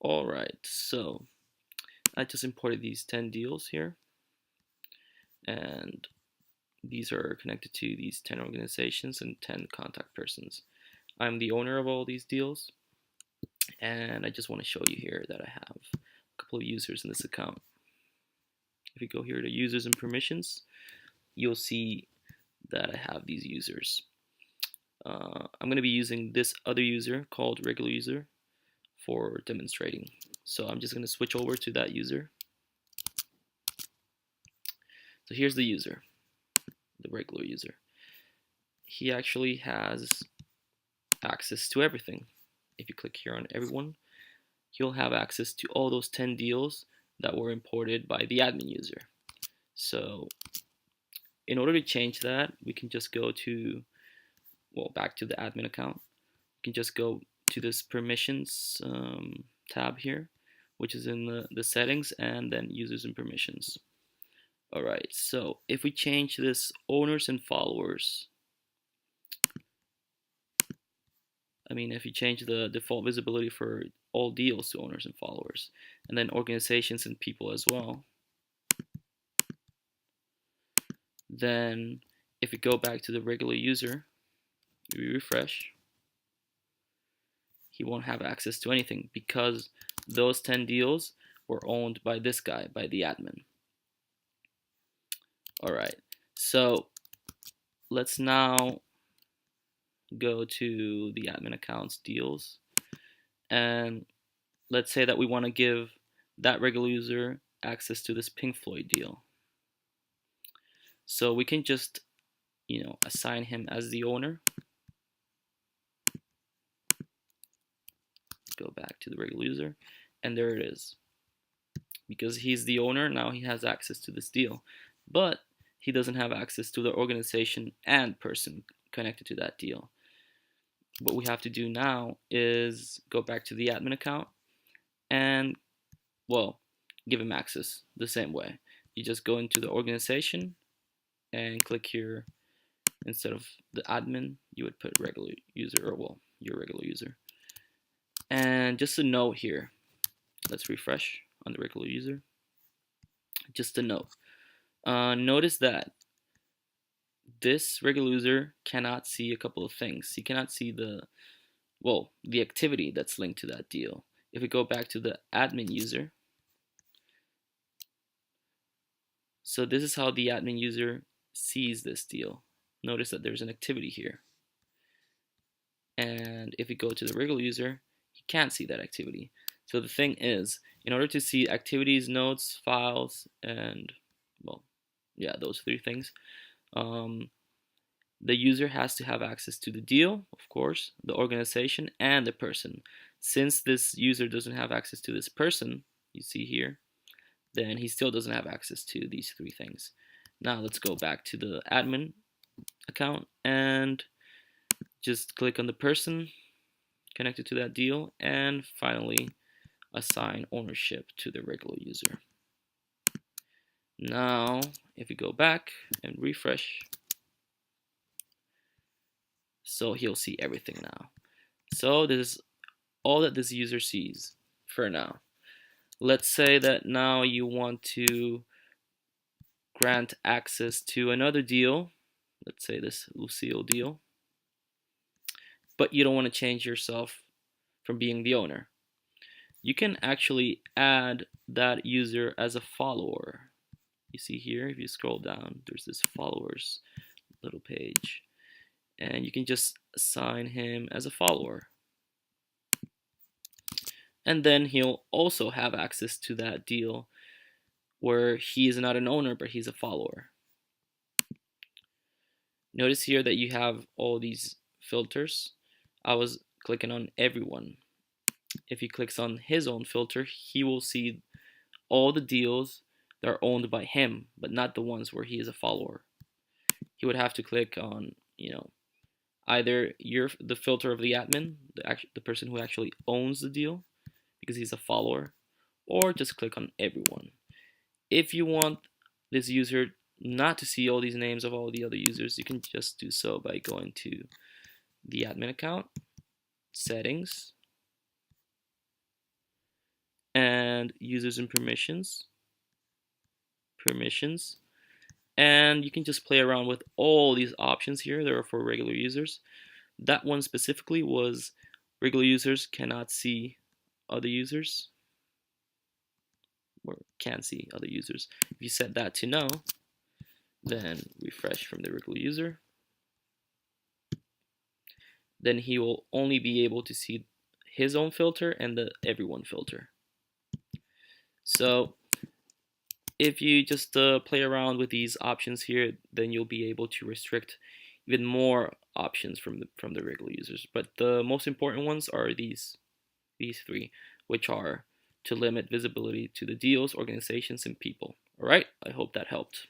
Alright, so I just imported these 10 deals here, and these are connected to these 10 organizations and 10 contact persons. I'm the owner of all these deals, and I just want to show you here that I have a couple of users in this account. If you go here to users and permissions, you'll see that I have these users. I'm going to be using this other user called regular user for demonstrating. So I'm just going to switch over to that user. So here's the user, the regular user. He actually has access to everything. If you click here on everyone, he'll have access to all those 10 deals that were imported by the admin user. So in order to change that, we can just go to, well, back to the admin account. You can just go to this permissions tab here, which is in the settings, and then users and permissions. Alright, so if we change this owners and followers, if you change the default visibility for all deals to owners and followers, and then organizations and people as well, then if we go back to the regular user, we refresh, he won't have access to anything because those 10 deals were owned by this guy, by the admin. Alright, so let's now go to the admin accounts deals, and let's say that we want to give that regular user access to this Pink Floyd deal. So we can just, assign him as the owner. Go back to the regular user, and there it is. Because he's the owner, now he has access to this deal. But he doesn't have access to the organization and person connected to that deal. What we have to do now is go back to the admin account and, well, give him access the same way. You just go into the organization and click here. Instead of the admin, you would put regular user, or well, your regular user. And just a note here, let's refresh on the regular user. Just a note. Notice that this regular user cannot see a couple of things. He cannot see the activity that's linked to that deal. If we go back to the admin user, so this is how the admin user sees this deal. Notice that there's an activity here. And if we go to the regular user, he can't see that activity. So the thing is, in order to see activities, notes, files, and, those three things, the user has to have access to the deal, of course, the organization, and the person. Since this user doesn't have access to this person, you see here, then he still doesn't have access to these three things. Now let's go back to the admin account and just click on the person connected to that deal, and finally assign ownership to the regular user. Now if we go back and refresh, so he'll see everything now. So this is all that this user sees for now. Let's say that now you want to grant access to another deal, let's say this Lucille deal, but you don't want to change yourself from being the owner. You can actually add that user as a follower. You see here, if you scroll down, there's this followers little page, and you can just assign him as a follower. And then he'll also have access to that deal where he is not an owner, but he's a follower. Notice here that you have all these filters. I was clicking on everyone. If he clicks on his own filter, he will see all the deals that are owned by him, but not the ones where he is a follower. He would have to click on, either the filter of the admin, the person who actually owns the deal, because he's a follower, or just click on everyone. If you want this user not to see all these names of all the other users, you can just do so by going to the admin account, settings, and users and permissions, and you can just play around with all these options here. They are for regular users. That one specifically was regular users cannot see other users, or can see other users. If you set that to no, then refresh from the regular user, then he will only be able to see his own filter and the everyone filter. So if you just play around with these options here, then you'll be able to restrict even more options from the regular users. But the most important ones are these three, which are to limit visibility to the deals, organizations, and people. All right, I hope that helped.